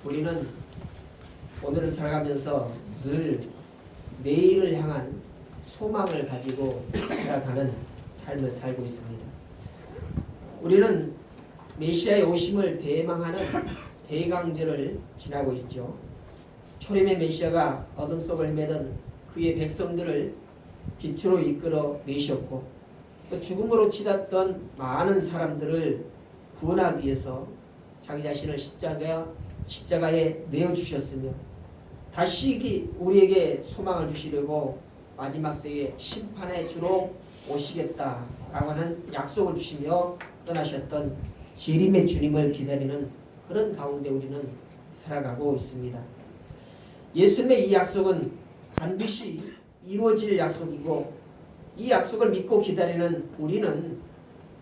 우리는 오늘을 살아가면서 늘 내일을 향한 소망을 가지고 살아가는 삶을 살고 있습니다. 우리는 메시아의 오심을 대망하는 대강절을 지나고 있죠. 초림의 메시아가 어둠 속을 헤매던 그의 백성들을 빛으로 이끌어 내셨고, 또 죽음으로 치닫던 많은 사람들을 구원하기 위해서 자기 자신을 십자가에 내어주셨으며, 다시 우리에게 소망을 주시려고 마지막 때에 심판의 주로 오시겠다라고 하는 약속을 주시며 떠나셨던 재림의 주님을 기다리는 그런 가운데 우리는 살아가고 있습니다. 예수님의 이 약속은 반드시 이루어질 약속이고, 이 약속을 믿고 기다리는 우리는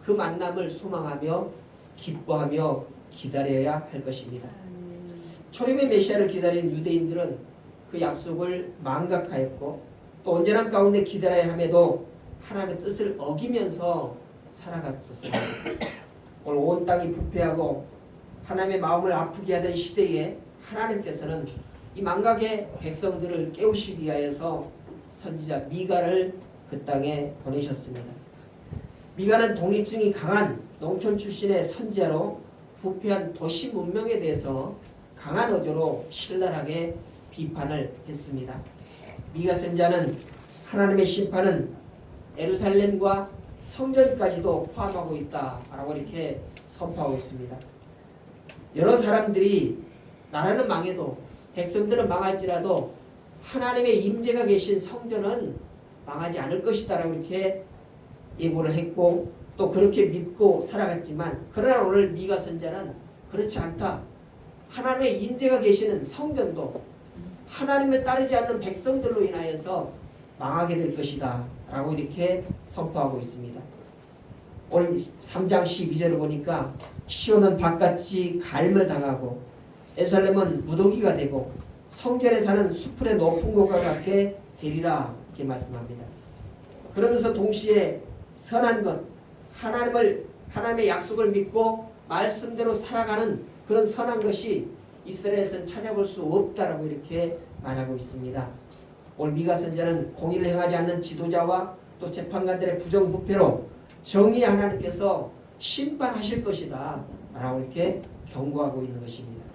그 만남을 소망하며 기뻐하며 기다려야 할 것입니다. 초림의 메시아를 기다린 유대인들은 그 약속을 망각하였고, 또 온전한 가운데 기다려야 함에도 하나님의 뜻을 어기면서 살아갔었습니다. 오늘 온 땅이 부패하고 하나님의 마음을 아프게 하던 시대에 하나님께서는 이 망각의 백성들을 깨우시기 위하여서 선지자 미가를 그 땅에 보내셨습니다. 미가는 독립성이 강한 농촌 출신의 선지자로 부패한 도시 문명에 대해서 강한 어조로 신랄하게 비판을 했습니다. 미가 선지자는 하나님의 심판은 예루살렘과 성전까지도 포함하고 있다라고 이렇게 선포하고 있습니다. 여러 사람들이 나라는 망해도 백성들은 망할지라도 하나님의 임재가 계신 성전은 망하지 않을 것이다라고 이렇게 예고를 했고, 또 그렇게 믿고 살아갔지만, 그러나 오늘 미가 선지자는 그렇지 않다. 하나님의 임재가 계시는 성전도 하나님을 따르지 않는 백성들로 인하여서 망하게 될 것이다 라고 이렇게 선포하고 있습니다. 오늘 3장 12절을 보니까 시온은 바깥이 갈물 당하고 예루살렘은 무더기가 되고 성전에 사는 수풀의 높은 곳과 같게 되리라 이렇게 말씀합니다. 그러면서 동시에 선한 것, 하나님의 약속을 믿고 말씀대로 살아가는 그런 선한 것이 이스라엘에서는 찾아볼 수 없다라고 이렇게 말하고 있습니다. 오늘 미가 선지자는 공의를 행하지 않는 지도자와 또 재판관들의 부정부패로 정의 하나님께서 심판하실 것이다 라고 이렇게 경고하고 있는 것입니다.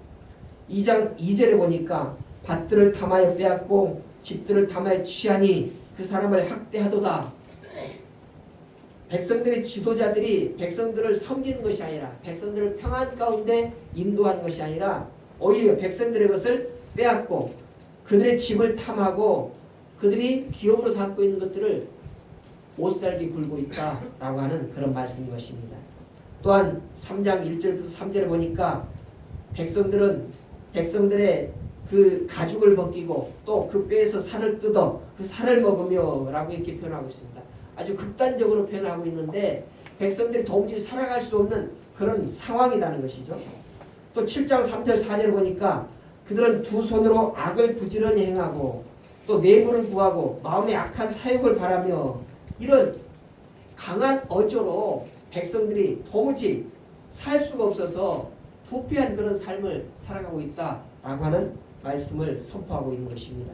2장 2절에 보니까 밭들을 탐하여 빼앗고 집들을 탐하여 취하니 그 사람을 학대하도다. 백성들의 지도자들이 백성들을 섬기는 것이 아니라, 백성들을 평안 가운데 인도하는 것이 아니라 오히려 백성들의 것을 빼앗고 그들의 집을 탐하고 그들이 기업으로 삼고 있는 것들을 못살게 굴고 있다라고 하는 그런 말씀인 것입니다. 또한 3장 1절부터 3절에 보니까 백성들의 그 가죽을 벗기고 또 그 뼈에서 살을 뜯어 그 살을 먹으며 라고 이렇게 표현하고 있습니다. 아주 극단적으로 표현하고 있는데 백성들이 도무지 살아갈 수 없는 그런 상황이라는 것이죠. 또 7장 3절 4절 보니까 그들은 두 손으로 악을 부지런히 행하고 또 뇌물을 구하고 마음에 악한 사욕을 바라며 이런 강한 어조로 백성들이 도무지 살 수가 없어서 부패한 그런 삶을 살아가고 있다라고 하는 말씀을 선포하고 있는 것입니다.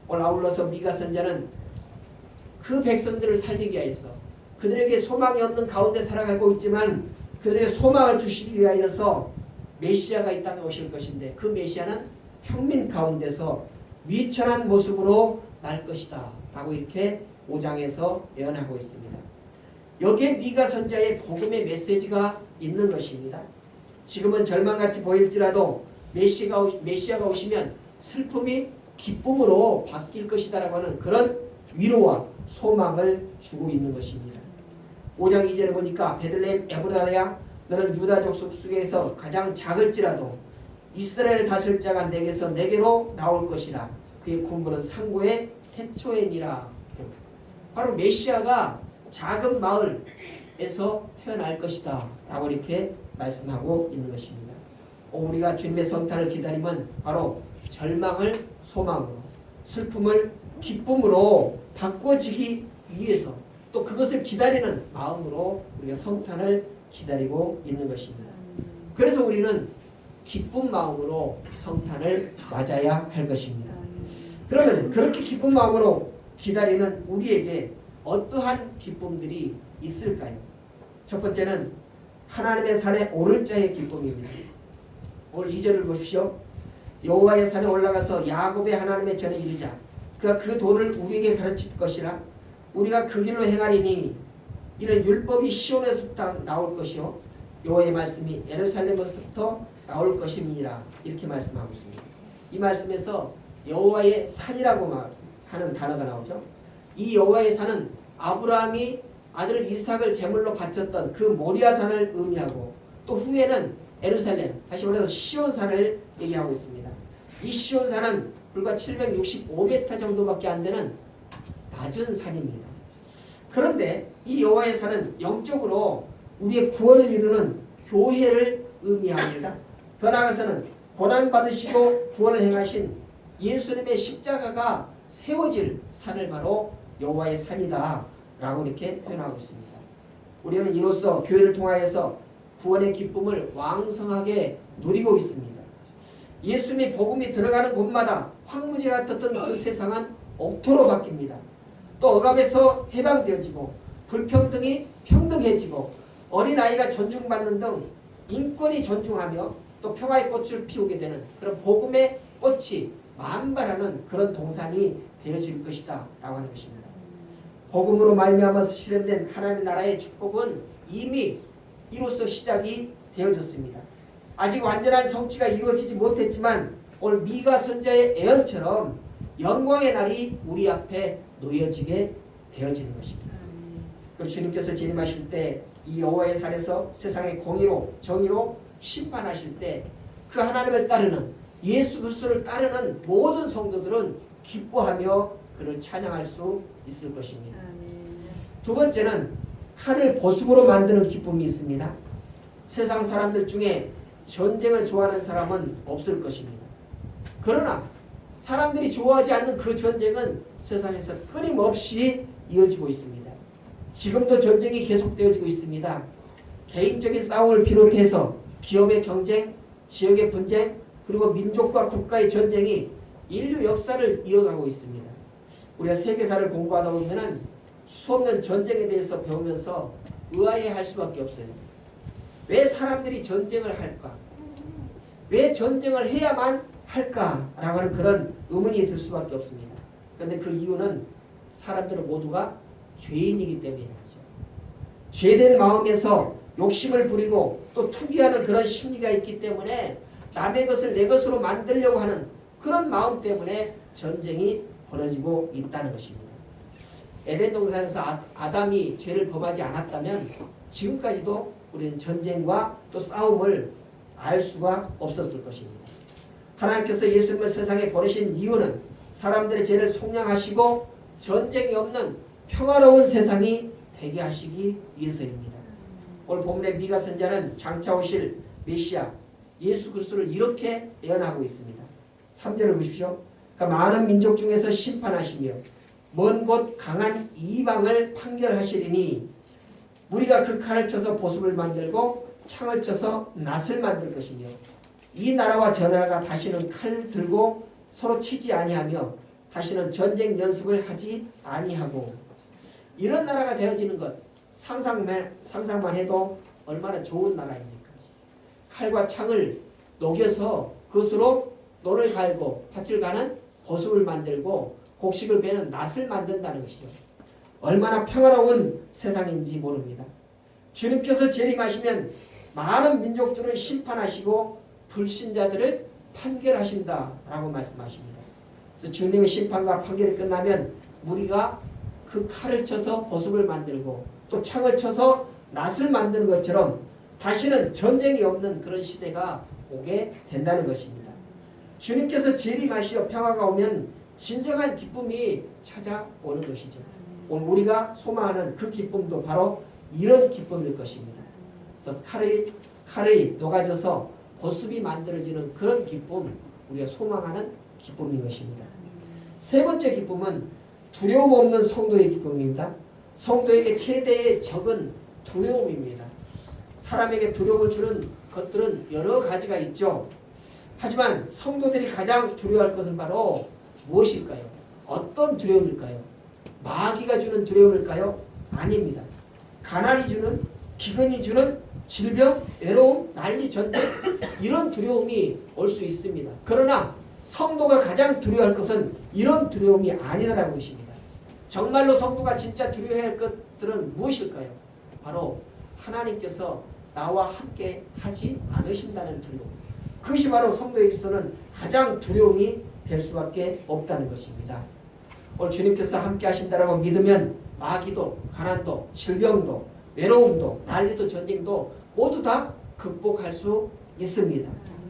오늘 아울러서 미가 선지자는 그 백성들을 살리기 위하여서 그들에게 소망이 없는 가운데 살아가고 있지만 그들에게 소망을 주시기 위하여서 메시아가 이 땅에 오실 것인데, 그 메시아는 평민 가운데서 위천한 모습으로 날 것이다 라고 이렇게 5장에서 예언하고 있습니다. 여기에 미가 선지자의 복음의 메시지가 있는 것입니다. 지금은 절망같이 보일지라도 메시아가 오시면 슬픔이 기쁨으로 바뀔 것이다 라고 하는 그런 위로와 소망을 주고 있는 것입니다. 5장 2절에 보니까 베들레헴 에브라야 너는 유다 족속 속에서 가장 작을지라도 이스라엘 다스릴 자가 내게로 나올 것이라. 그의 군부는 상고의 태초에니라. 바로 메시아가 작은 마을에서 태어날 것이다 라고 이렇게 말씀하고 있는 것입니다. 우리가 주님의 성탄을 기다리면 바로 절망을 소망으로, 슬픔을 기쁨으로 바꿔지기 위해서, 또 그것을 기다리는 마음으로 우리가 성탄을 기다리고 있는 것입니다. 그래서 우리는 기쁜 마음으로 성탄을 맞아야 할 것입니다. 그러면 그렇게 기쁜 마음으로 기다리는 우리에게 어떠한 기쁨들이 있을까요? 첫 번째는 하나님의 산에 오를 자의 기쁨입니다. 오늘 2절을 보십시오. 여호와의 산에 올라가서 야곱의 하나님의 전에 이르자. 그가 그 도를 우리에게 가르칠 것이라. 우리가 그 길로 행하리니 이는 율법이 시온에서부터 나올 것이요 여호와의 말씀이 예루살렘에서부터 나올 것임이니라. 이렇게 말씀하고 있습니다. 이 말씀에서 여호와의 산이라고 하는 단어가 나오죠. 이 여호와의 산은 아브라함이 아들 이삭을 제물로 바쳤던 그 모리아 산을 의미하고, 또 후에는 예루살렘, 다시 말해서 시온산을 얘기하고 있습니다. 이 시온산은 불과 765m 정도밖에 안 되는 낮은 산입니다. 그런데 이 여호와의 산은 영적으로 우리의 구원을 이루는 교회를 의미합니다. 더 나아가서는 고난받으시고 구원을 행하신 예수님의 십자가가 세워질 산을 바로 여호와의 산이다 라고 이렇게 표현하고 있습니다. 우리는 이로써 교회를 통하여서 구원의 기쁨을 왕성하게 누리고 있습니다. 예수님의 복음이 들어가는 곳마다 황무지 같았던 그 세상은 옥토로 바뀝니다. 또 억압에서 해방되어지고 불평등이 평등해지고 어린아이가 존중받는 등 인권이 존중하며 또 평화의 꽃을 피우게 되는 그런 복음의 꽃이 만발하는 그런 동산이 되어질 것이다 라고 하는 것입니다. 복음으로 말미암아서 실현된 하나님의 나라의 축복은 이미 이로써 시작이 되어졌습니다. 아직 완전한 성취가 이루어지지 못했지만 오늘 미가 선자의 예언처럼 영광의 날이 우리 앞에 놓여지게 되어지는 것입니다. 그리고 주님께서 재림하실 때 이 여호와의 산에서 세상의 공의로 정의로 심판하실 때 그 하나님을 따르는 예수 그리스도를 따르는 모든 성도들은 기뻐하며 그를 찬양할 수 있을 것입니다. 두 번째는 칼을 보습으로 만드는 기쁨이 있습니다. 세상 사람들 중에 전쟁을 좋아하는 사람은 없을 것입니다. 그러나 사람들이 좋아하지 않는 그 전쟁은 세상에서 끊임없이 이어지고 있습니다. 지금도 전쟁이 계속되어지고 있습니다. 개인적인 싸움을 비롯해서 기업의 경쟁, 지역의 분쟁, 그리고 민족과 국가의 전쟁이 인류 역사를 이어가고 있습니다. 우리가 세계사를 공부하다 보면은 수없는 전쟁에 대해서 배우면서 의아해할 수밖에 없어요. 왜 사람들이 전쟁을 할까? 왜 전쟁을 해야만 할까라고 하는 그런 의문이 들 수밖에 없습니다. 그런데 그 이유는 사람들은 모두가 죄인이기 때문이죠. 죄된 마음에서 욕심을 부리고 또 투기하는 그런 심리가 있기 때문에 남의 것을 내 것으로 만들려고 하는 그런 마음 때문에 전쟁이 벌어지고 있다는 것입니다. 에덴 동산에서 아담이 죄를 범하지 않았다면 지금까지도 우리는 전쟁과 또 싸움을 알 수가 없었을 것입니다. 하나님께서 예수님을 세상에 보내신 이유는 사람들의 죄를 속량하시고 전쟁이 없는 평화로운 세상이 되게 하시기 위해서입니다. 오늘 본문의 미가 선자는 장차 오실 메시아 예수 그리스도를 이렇게 예언하고 있습니다. 3절을 보십시오. 그러니까 많은 민족 중에서 심판하시며 먼 곳 강한 이방을 판결하시리니 우리가 그 칼을 쳐서 보습을 만들고 창을 쳐서 낫을 만들 것이며 이 나라와 저 나라가 다시는 칼 들고 서로 치지 아니하며 다시는 전쟁 연습을 하지 아니하고, 이런 나라가 되어지는 것 상상만 해도 얼마나 좋은 나라입니까? 칼과 창을 녹여서 그것으로 노를 갈고 밭을 가는 보습을 만들고 곡식을 베는 낫을 만든다는 것이죠. 얼마나 평화로운 세상인지 모릅니다. 주님께서 재림하시면 많은 민족들을 심판하시고 불신자들을 판결하신다라고 말씀하십니다. 그래서 주님의 심판과 판결이 끝나면 무리가 그 칼을 쳐서 보습을 만들고 또 창을 쳐서 낫을 만드는 것처럼 다시는 전쟁이 없는 그런 시대가 오게 된다는 것입니다. 주님께서 재림하시어 평화가 오면 진정한 기쁨이 찾아오는 것이죠. 오늘 우리가 소망하는 그 기쁨도 바로 이런 기쁨일 것입니다. 그래서 칼이 녹아져서 보습이 만들어지는 그런 기쁨, 우리가 소망하는 기쁨인 것입니다. 세 번째 기쁨은 두려움 없는 성도의 기쁨입니다. 성도에게 최대의 적은 두려움입니다. 사람에게 두려움을 주는 것들은 여러 가지가 있죠. 하지만 성도들이 가장 두려워할 것은 바로 무엇일까요? 어떤 두려움일까요? 마귀가 주는 두려움일까요? 아닙니다. 가난이 주는, 기근이 주는 질병, 외로움, 난리, 전쟁 이런 두려움이 올 수 있습니다. 그러나 성도가 가장 두려워할 것은 이런 두려움이 아니라는 것입니다. 정말로 성도가 진짜 두려워해야 할 것들은 무엇일까요? 바로 하나님께서 나와 함께 하지 않으신다는 두려움. 그것이 바로 성도에게서는 가장 두려움이 될 수밖에 없다는 것입니다. 오늘 주님께서 함께 하신다라고 믿으면 마귀도, 가난도, 질병도, 외로움도, 난리도, 전쟁도 모두 다 극복할 수 있습니다.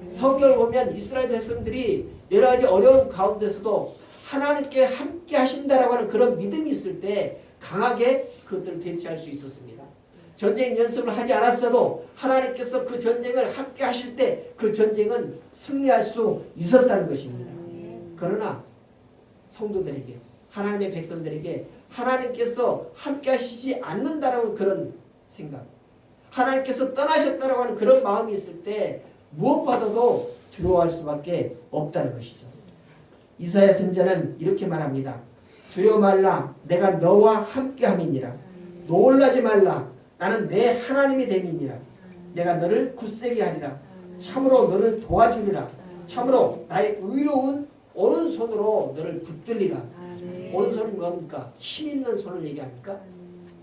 성경을 보면 이스라엘 백성들이 여러 가지 어려운 가운데서도 하나님께 함께 하신다라고 하는 그런 믿음이 있을 때 강하게 그것들을 대체할 수 있었습니다. 전쟁 연습을 하지 않았어도 하나님께서 그 전쟁을 함께 하실 때 그 전쟁은 승리할 수 있었다는 것입니다. 그러나 성도들에게, 하나님의 백성들에게 하나님께서 함께 하시지 않는다라는 그런 생각, 하나님께서 떠나셨다라고 하는 그런 마음이 있을 때 무엇보다도 두려워할 수밖에 없다는 것이죠. 이사야 선지자는 이렇게 말합니다. 두려워 말라, 내가 너와 함께 함이니라. 놀라지 말라, 나는 내 하나님이 됨이니라. 내가 너를 굳세게 하리라. 참으로 너를 도와주리라. 참으로 나의 의로운 오른손으로 너를 붙들리라. 오른손이 뭡니까? 힘 있는 손을 얘기합니까?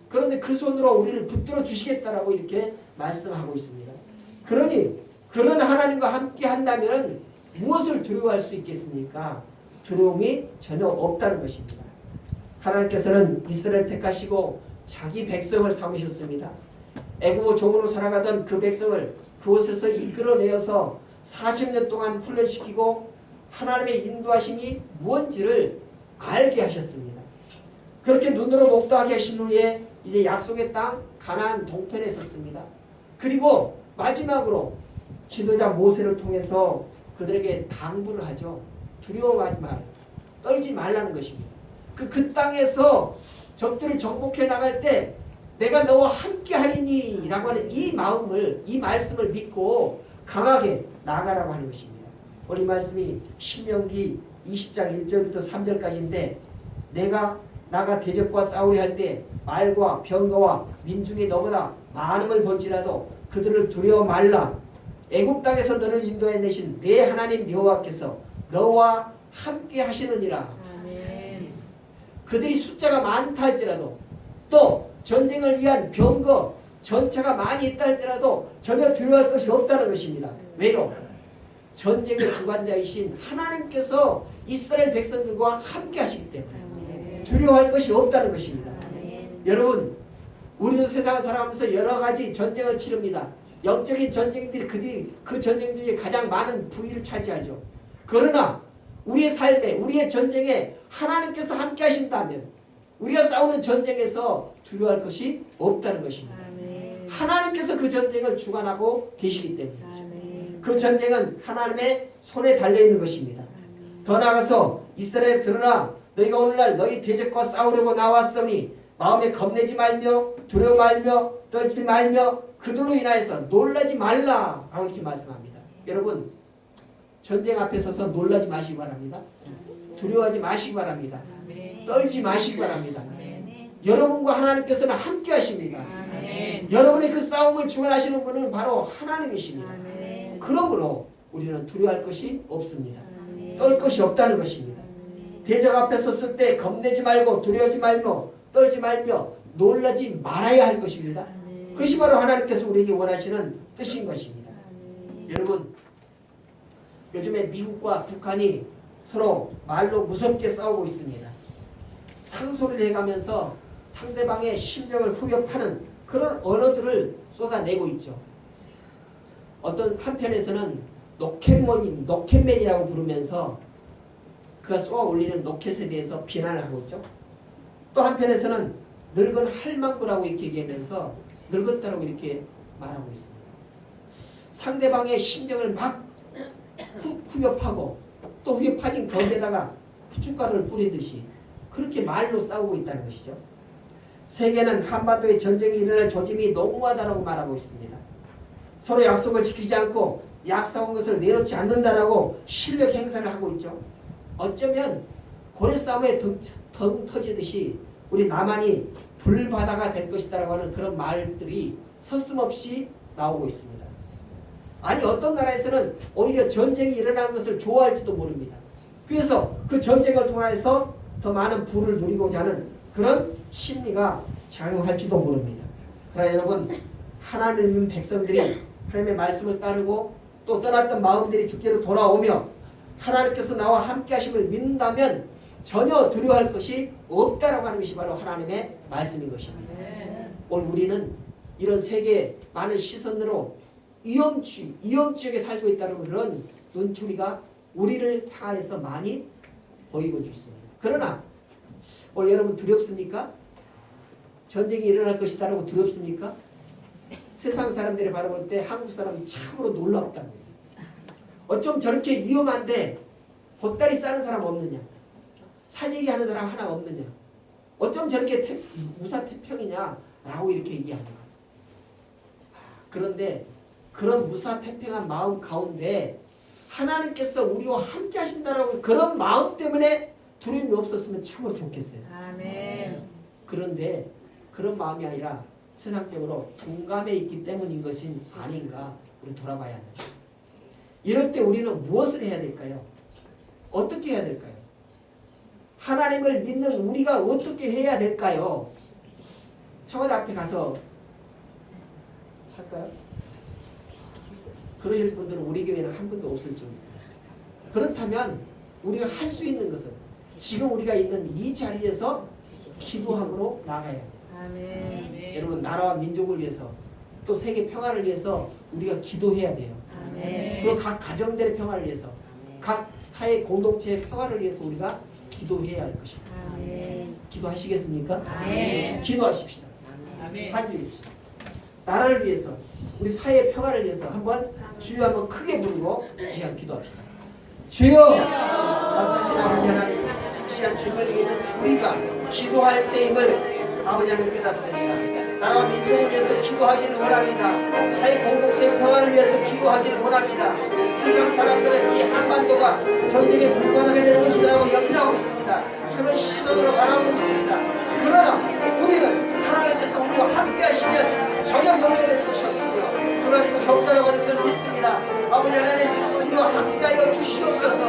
그런데 그 손으로 우리를 붙들어 주시겠다라고 이렇게 말씀하고 있습니다. 그러니 그런 하나님과 함께 한다면 무엇을 두려워할 수 있겠습니까? 두려움이 전혀 없다는 것입니다. 하나님께서는 이스라엘 택하시고 자기 백성을 삼으셨습니다. 애굽 종으로 살아가던 그 백성을 그곳에서 이끌어내어서 40년 동안 훈련시키고 하나님의 인도하심이 무엇인지를 알게 하셨습니다. 그렇게 눈으로 목도하게 하신 후에 이제 약속의 땅 가나안 동편에 섰습니다. 그리고 마지막으로 지도자 모세를 통해서 그들에게 당부를 하죠. 두려워하지 말라, 떨지 말라는 것입니다. 그 땅에서 적들을 정복해 나갈 때 내가 너와 함께 하리니 라고 하는 이 마음을, 이 말씀을 믿고 강하게 나아가라고 하는 것입니다. 오늘 이 말씀이 신명기 20장 1절부터 3절까지인데 나가 대적과 싸우려 할 때 말과 병거와 민중이 너보다 많음을 볼지라도 그들을 두려워 말라. 애굽 땅에서 너를 인도해 내신 내 하나님 여호와께서 너와 함께 하시느니라. 아멘. 그들이 숫자가 많다 할지라도 또 전쟁을 위한 병거 전차가 많이 있다 할지라도 전혀 두려워할 것이 없다는 것입니다. 왜요? 전쟁의 주관자이신 하나님께서 이스라엘 백성들과 함께 하시기 때문에 두려워할 것이 없다는 것입니다. 여러분, 우리도 세상을 살아가면서 여러 가지 전쟁을 치릅니다. 영적인 전쟁들이 그 전쟁 중에 가장 많은 부위를 차지하죠. 그러나 우리의 삶에, 우리의 전쟁에 하나님께서 함께 하신다면 우리가 싸우는 전쟁에서 두려워할 것이 없다는 것입니다. 하나님께서 그 전쟁을 주관하고 계시기 때문이죠. 그 전쟁은 하나님의 손에 달려있는 것입니다. 더 나아가서 이스라엘 들으라, 너희가 오늘날 너희 대적과 싸우려고 나왔으니 마음에 겁내지 말며 두려워 말며 떨지 말며 그들로 인하여서 놀라지 말라 라고 이렇게 말씀합니다. 여러분, 전쟁 앞에 서서 놀라지 마시기 바랍니다. 두려워하지 마시기 바랍니다. 떨지 마시기 바랍니다. 여러분과 하나님께서는 함께 하십니다. 여러분의 그 싸움을 주관하시는 분은 바로 하나님이십니다. 그러므로 우리는 두려워할 것이 없습니다. 떨 것이 없다는 것입니다. 대적 앞에 섰을 때 겁내지 말고 두려워하지 말며 떨지 말며 놀라지 말아야 할 것입니다. 그것이 바로 하나님께서 우리에게 원하시는 뜻인 것입니다. 여러분, 요즘에 미국과 북한이 서로 말로 무섭게 싸우고 있습니다. 상소리를 해가면서 상대방의 심정을 후벼파는 그런 언어들을 쏟아내고 있죠. 어떤 한편에서는 노켓맨이라고 부르면서 그가 쏘아 올리는 노켓에 대해서 비난을 하고 있죠. 또 한편에서는 늙은 할망구라고 이렇게 얘기하면서 늙었다라고 이렇게 말하고 있습니다. 상대방의 심정을 막 후벼파고 또 후벼파진 거기에다가 후춧가루를 뿌리듯이 그렇게 말로 싸우고 있다는 것이죠. 세계는 한반도의 전쟁이 일어날 조짐이 농후하다고 말하고 있습니다. 서로 약속을 지키지 않고 약속한 것을 내놓지 않는다라고 실력 행사를 하고 있죠. 어쩌면 고래 싸움에 덩 터지듯이 우리 남한이 불바다가 될 것이다라고 하는 그런 말들이 서슴없이 나오고 있습니다. 아니 어떤 나라에서는 오히려 전쟁이 일어나는 것을 좋아할지도 모릅니다. 그래서 그 전쟁을 통해서 더 많은 부를 누리고자 하는 그런 심리가 작용할지도 모릅니다. 그러나 여러분 하나님 백성들이 하나님의 말씀을 따르고 또 떠났던 마음들이 주께로 돌아오며 하나님께서 나와 함께 하심을 믿는다면 전혀 두려워할 것이 없다라고 하는 것이 바로 하나님의 말씀인 것입니다. 오늘 우리는 이런 세계 많은 시선으로 위험지역에 살고 있다는 그런 눈초리가 우리를 향해서 많이 보이고 있습니다. 그러나 오늘 여러분 두렵습니까? 전쟁이 일어날 것이다라고 두렵습니까? 세상 사람들이 바라볼 때 한국 사람이 참으로 놀랍답니다. 어쩜 저렇게 위험한데 보따리 싸는 사람 없느냐? 사재기 하는 사람 하나 없느냐? 어쩜 저렇게 무사태평이냐라고 이렇게 얘기합니다. 그런데 그런 무사태평한 마음 가운데 하나님께서 우리와 함께 하신다라고 그런 마음 때문에 두려움이 없었으면 참으로 좋겠어요. 아멘. 그런데 그런 마음이 아니라 세상적으로 둔감해 있기 때문인 것이 아닌가 우리 돌아봐야 합니다. 이럴 때 우리는 무엇을 해야 될까요? 어떻게 해야 될까요? 하나님을 믿는 우리가 어떻게 해야 될까요? 청와대 앞에 가서 할까요? 그러실 분들은 우리 교회는 한 분도 없을 줄 있어요. 그렇다면 우리가 할 수 있는 것은 지금 우리가 있는 이 자리에서 기도함으로 나가야 합니다. 아멘. 여러분 나라와 민족을 위해서 또 세계 평화를 위해서 우리가 기도해야 돼요. 아멘. 그리고 각 가정들의 평화를 위해서 각 사회 공동체의 평화를 위해서 우리가 기도해야 할 것입니다. 아멘. 기도하시겠습니까? 아멘. 기도하십시다. 아멘. 한주입시다. 나라를 위해서 우리 사회의 평화를 위해서 한번 주여 한번 크게 부르고 이 시간 기도합시다. 주여 감사하신 아버지 하나님 이 시간 주님을 믿는 우리가 기도할 때임을 아버지 하나님 깨닫습니다. 나라와 민족을 위해서 기도하기를 원합니다. 사회 공동체의 평화를 위해서 기도하기를 원합니다. 세상 사람들은 이 한반도가 전쟁의 불바다가 되는 것이라고 염려하고 있습니다. 그런 시선으로 바라보고 있습니다. 그러나 우리는 하나님께서 우리와 함께 하시면 전혀 염려될 것이 없으며 불안할 것이 없다고 하는 것을 믿습니다. 아버지 하나님 우리와 함께하여 주시옵소서.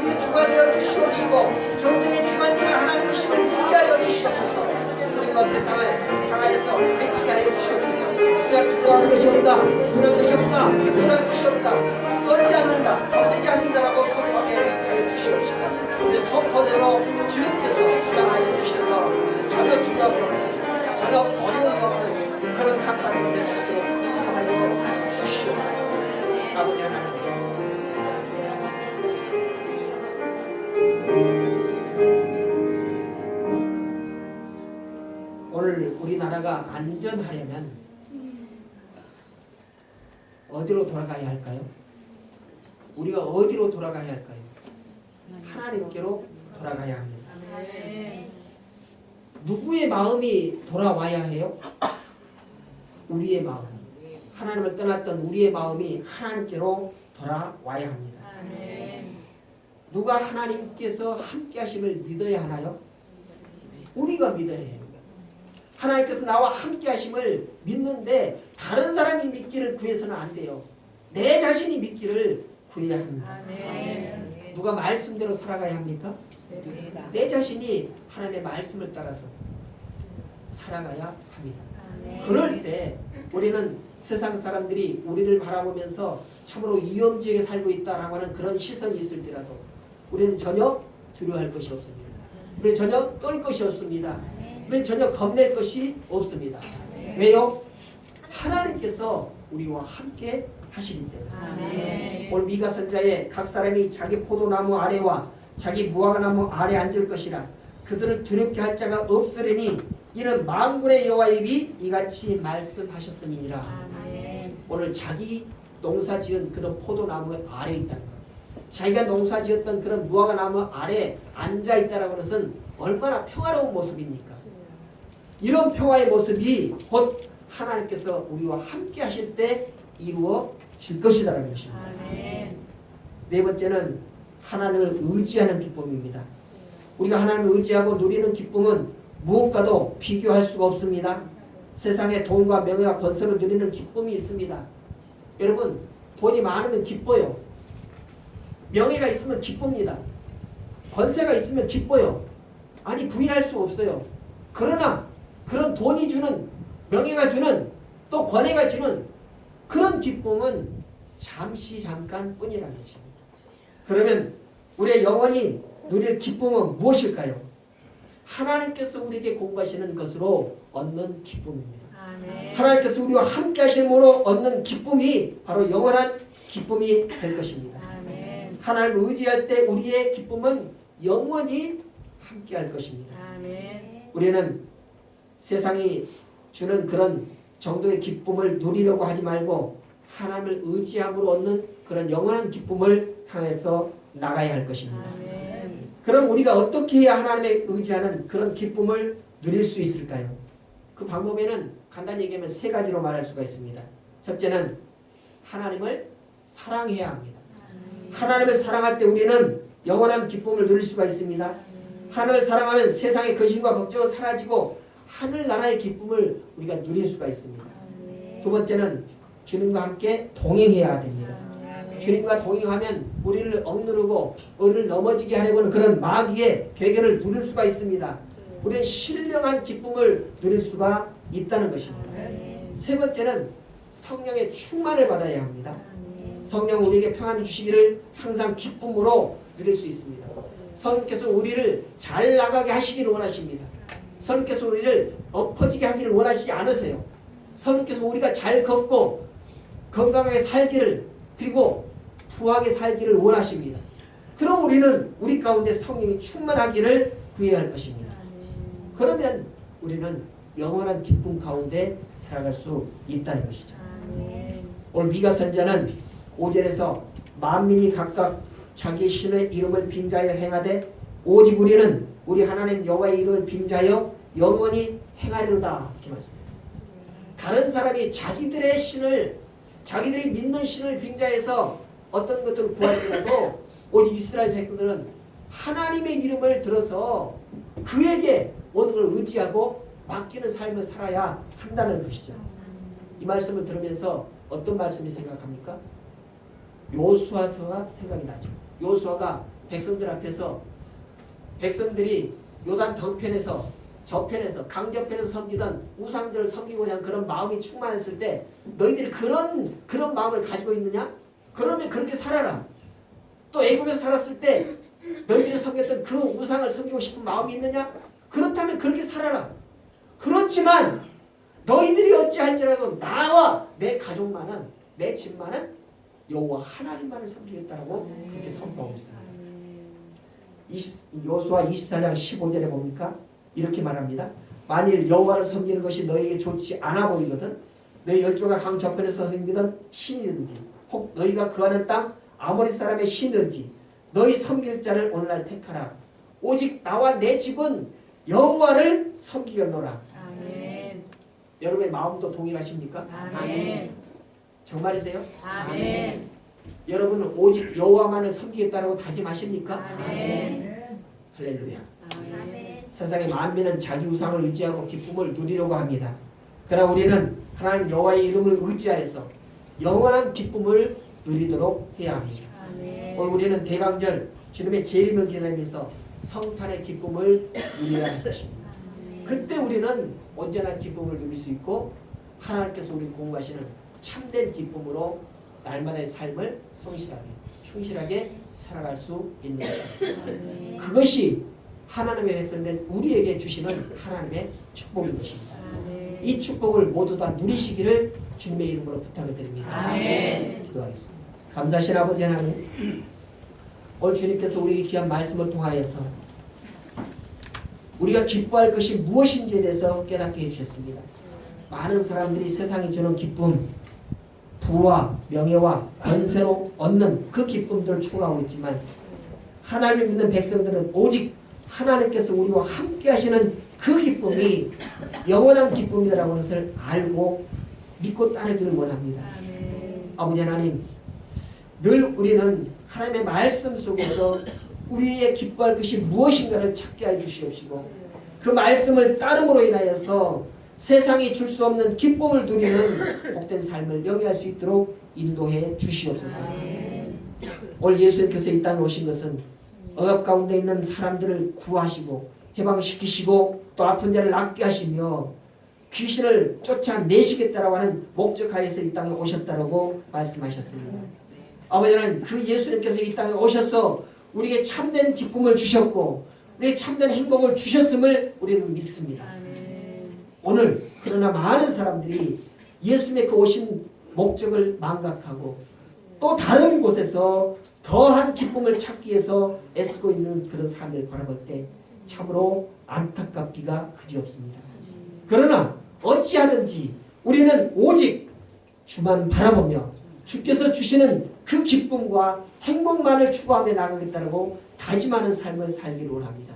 우리 주가 되어 주시옵시고 전쟁의 주관자가 하나님이심을 믿게 하여 주시옵소서. 우리가 세상을 상하여서 해치게 하여 주시옵소서. 우리가 두려워할 것이 없다. 두려울 것이 없다. 두려울 것이 없다. 떨지 않는다. 떨리지 않는다라고 선포하게 하여 주시옵소서. 우리 선포대로 주님께서 주장하여 주셔서 전혀 두려움이 없는 전혀 어려움이 없는 그런 한반도의 주도로 인도하여 주시옵소서. 아버지 하나님 오늘 우리나라가 안전하려면 어디로 돌아가야 할까요? 우리가 어디로 돌아가야 할까요? 하나님께로 돌아가야 합니다. 아멘. 누구의 마음이 돌아와야 해요? 우리의 마음. 하나님을 떠났던 우리의 마음이 하나님께로 돌아와야 합니다. 아멘. 누가 하나님께서 함께 하심을 믿어야 하나요? 우리가 믿어야 해요. 하나님께서 나와 함께 하심을 믿는데 다른 사람이 믿기를 구해서는 안 돼요. 내 자신이 믿기를 구해야 합니다. 아멘. 누가 말씀대로 살아가야 합니까? 내 자신이 하나님의 말씀을 따라서 살아가야 합니다. 그럴 때 우리는 세상 사람들이 우리를 바라보면서 참으로 위험지역에 살고 있다라고 하는 그런 시선이 있을지라도 우리는 전혀 두려워할 것이 없습니다. 우리는 전혀 떨 것이 없습니다. 우리는 전혀 겁낼 것이 없습니다. 왜요? 하나님께서 우리와 함께 하시기 때문에. 오늘 미가 선자에 각 사람이 자기 포도나무 아래와 자기 무화과나무 아래 앉을 것이라 그들을 두렵게 할 자가 없으리니 이는 만군의 여호와의 입이 이같이 말씀하셨음이니라. 오늘 자기 농사지은 그런 포도나무 아래 있다는 것, 자기가 농사지었던 그런 무화과나무 아래 앉아있다는 것은 얼마나 평화로운 모습입니까? 이런 평화의 모습이 곧 하나님께서 우리와 함께 하실 때 이루어질 것이다라는 것입니다. 아멘. 네 번째는 하나님을 의지하는 기쁨입니다. 우리가 하나님을 의지하고 누리는 기쁨은 무엇과도 비교할 수가 없습니다. 세상에 돈과 명예와 권세로 누리는 기쁨이 있습니다. 여러분, 돈이 많으면 기뻐요. 명예가 있으면 기쁩니다. 권세가 있으면 기뻐요. 아니, 부인할 수 없어요. 그러나 그런 돈이 주는, 명예가 주는, 또 권해가 주는 그런 기쁨은 잠시 잠깐 뿐이라는 것입니다. 그러면 우리의 영원히 누릴 기쁨은 무엇일까요? 하나님께서 우리에게 공부하시는 것으로 얻는 기쁨입니다. 아멘. 하나님께서 우리와 함께 하심으로 얻는 기쁨이 바로 영원한 기쁨이 될 것입니다. 아멘. 하나님을 의지할 때 우리의 기쁨은 영원히 함께 할 것입니다. 아멘. 우리는 세상이 주는 그런 정도의 기쁨을 누리려고 하지 말고 하나님을 의지함으로 얻는 그런 영원한 기쁨을 향해서 나가야 할 것입니다. 아멘. 그럼 우리가 어떻게 해야 하나님의 의지하는 그런 기쁨을 누릴 수 있을까요? 그 방법에는 간단히 얘기하면 세 가지로 말할 수가 있습니다. 첫째는 하나님을 사랑해야 합니다. 하나님을 사랑할 때 우리는 영원한 기쁨을 누릴 수가 있습니다. 하나님을 사랑하면 세상의 근심과 걱정은 사라지고 하늘나라의 기쁨을 우리가 누릴 수가 있습니다. 두 번째는 주님과 함께 동행해야 됩니다. 주님과 동행하면 우리를 억누르고 우리를 넘어지게 하려고는 그런 마귀의 괴계를 누릴 수가 있습니다. 우리는 신령한 기쁨을 누릴 수가 있다는 것입니다. 세 번째는 성령의 충만을 받아야 합니다. 성령 우리에게 평안을 주시기를 항상 기쁨으로 누릴 수 있습니다. 성령께서 우리를 잘 나가게 하시기를 원하십니다. 성령께서 우리를 엎어지게 하기를 원하시지 않으세요. 성령께서 우리가 잘 걷고 건강하게 살기를, 그리고 부하게 살기를 원하십니다. 그럼 우리는 우리 가운데 성령이 충만하기를 구해야 할 것입니다. 그러면 우리는 영원한 기쁨 가운데 살아갈 수 있다는 것이죠. 오늘 미가 선자는 5절에서 만민이 각각 자기 신의 이름을 빙자하여 행하되 오직 우리는 우리 하나님 여호와의 이름을 빙자하여 영원히 행하리로다, 이렇게 말씀합니다. 다른 사람이 자기들의 신을, 자기들이 믿는 신을 빙자해서 어떤 것들을 구할지라도 오직 이스라엘 백성들은 하나님의 이름을 들어서 그에게 모든 걸 의지하고 맡기는 삶을 살아야 한다는 것이죠. 이 말씀을 들으면서 어떤 말씀이 생각합니까? 요수아서가 생각이 나죠. 요수아가 백성들 앞에서, 백성들이 요단 덩편에서, 저편에서, 강저편에서 섬기던 우상들을 섬기고자 하는 그런 마음이 충만했을 때 너희들이 그런 마음을 가지고 있느냐? 그러면 그렇게 살아라. 또 애굽에서 살았을 때 너희들이 섬겼던 그 우상을 섬기고 싶은 마음이 있느냐? 그렇다면 그렇게 살아라. 그렇지만 너희들이 어찌할지라도 나와 내 가족만은, 내 집만은 여호와 하나님만을 섬기겠다라고 그렇게 선포하고 있습니다. 요수아 24장 15절에 보니까 이렇게 말합니다. 만일 여호와를 섬기는 것이 너에게 좋지 않아 보이거든 너희 열조가 강 저편에서 섬기던 신이든지 혹 너희가 거하는 땅 아모리 사람의 신이든지 너희 섬길 자를 오늘날 택하라. 오직 나와 내 집은 여호와를 섬기겠노라. 아멘. 여러분의 마음도 동일하십니까? 아멘. 정말이세요? 아멘. 여러분은 오직 여호와만을 섬기겠다라고 다짐하십니까? 아멘. 할렐루야. 아멘. 세상의 만민은 자기 우상을 의지하고 기쁨을 누리려고 합니다. 그러나 우리는 하나님 여호와의 이름을 의지하여서 영원한 기쁨을 누리도록 해야 합니다. 아멘. 오늘 우리는 대강절 주님의 재림을 기다리면서 성탄의 기쁨을 누려야 할 것입니다. 그때 우리는 온전한 기쁨을 누릴 수 있고 하나님께서 우리 공부하시는 참된 기쁨으로 날마다의 삶을 성실하게, 충실하게 살아갈 수 있는 것입니다. 그것이 하나님의 백성된 우리에게 주시는 하나님의 축복인 것입니다. 이 축복을 모두 다 누리시기를 주님의 이름으로 부탁을 드립니다. 아멘. 기도하겠습니다. 감사하신 아버지 하나님, 오늘 주님께서 우리에게 귀한 말씀을 통하여서 우리가 기뻐할 것이 무엇인지에 대해서 깨닫게 해주셨습니다. 많은 사람들이 세상이 주는 기쁨, 부와 명예와 권세로 얻는 그 기쁨들을 추구하고 있지만 하나님을 믿는 백성들은 오직 하나님께서 우리와 함께 하시는 그 기쁨이 영원한 기쁨이라는 것을 알고 믿고 따르기를 원합니다. 아버지 하나님, 늘 우리는 하나님의 말씀 속에서 우리의 기뻐할 것이 무엇인가를 찾게 해 주시옵시고 그 말씀을 따름으로 인하여서 세상이 줄 수 없는 기쁨을 누리는 복된 삶을 영위할 수 있도록 인도해 주시옵소서. 오늘 예수님께서 이 땅에 오신 것은 억압 가운데 있는 사람들을 구하시고 해방시키시고 또 아픈 자를 낫게 하시며 귀신을 쫓아내시겠다라고 하는 목적하에서 이 땅에 오셨다라고 말씀하셨습니다. 아버지 하나님, 그 예수님께서 이 땅에 오셔서 우리에게 참된 기쁨을 주셨고 우리에게 참된 행복을 주셨음을 우리는 믿습니다. 오늘 그러나 많은 사람들이 예수님의 그 오신 목적을 망각하고 또 다른 곳에서 더한 기쁨을 찾기 위해서 애쓰고 있는 그런 삶을 바라볼 때 참으로 안타깝기가 그지없습니다. 그러나 어찌하든지 우리는 오직 주만 바라보며 주께서 주시는 그 기쁨과 행복만을 추구하며 나가겠다고 다짐하는 삶을 살기를 원합니다.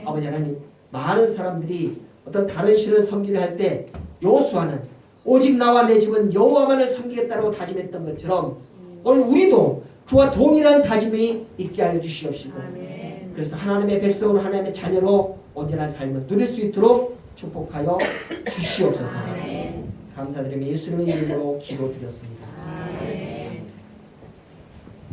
아버지 하나님, 많은 사람들이 어떤 다른 신을 섬기려 할 때 요수아는 오직 나와 내 집은 여호와만을 섬기겠다고 다짐했던 것처럼 오늘 우리도 그와 동일한 다짐이 있게 하여 주시옵시고 그래서 하나님의 백성은 하나님의 자녀로 온전한 삶을 누릴 수 있도록 축복하여 주시옵소서. 감사드리며 예수님의 이름으로 기도드렸습니다.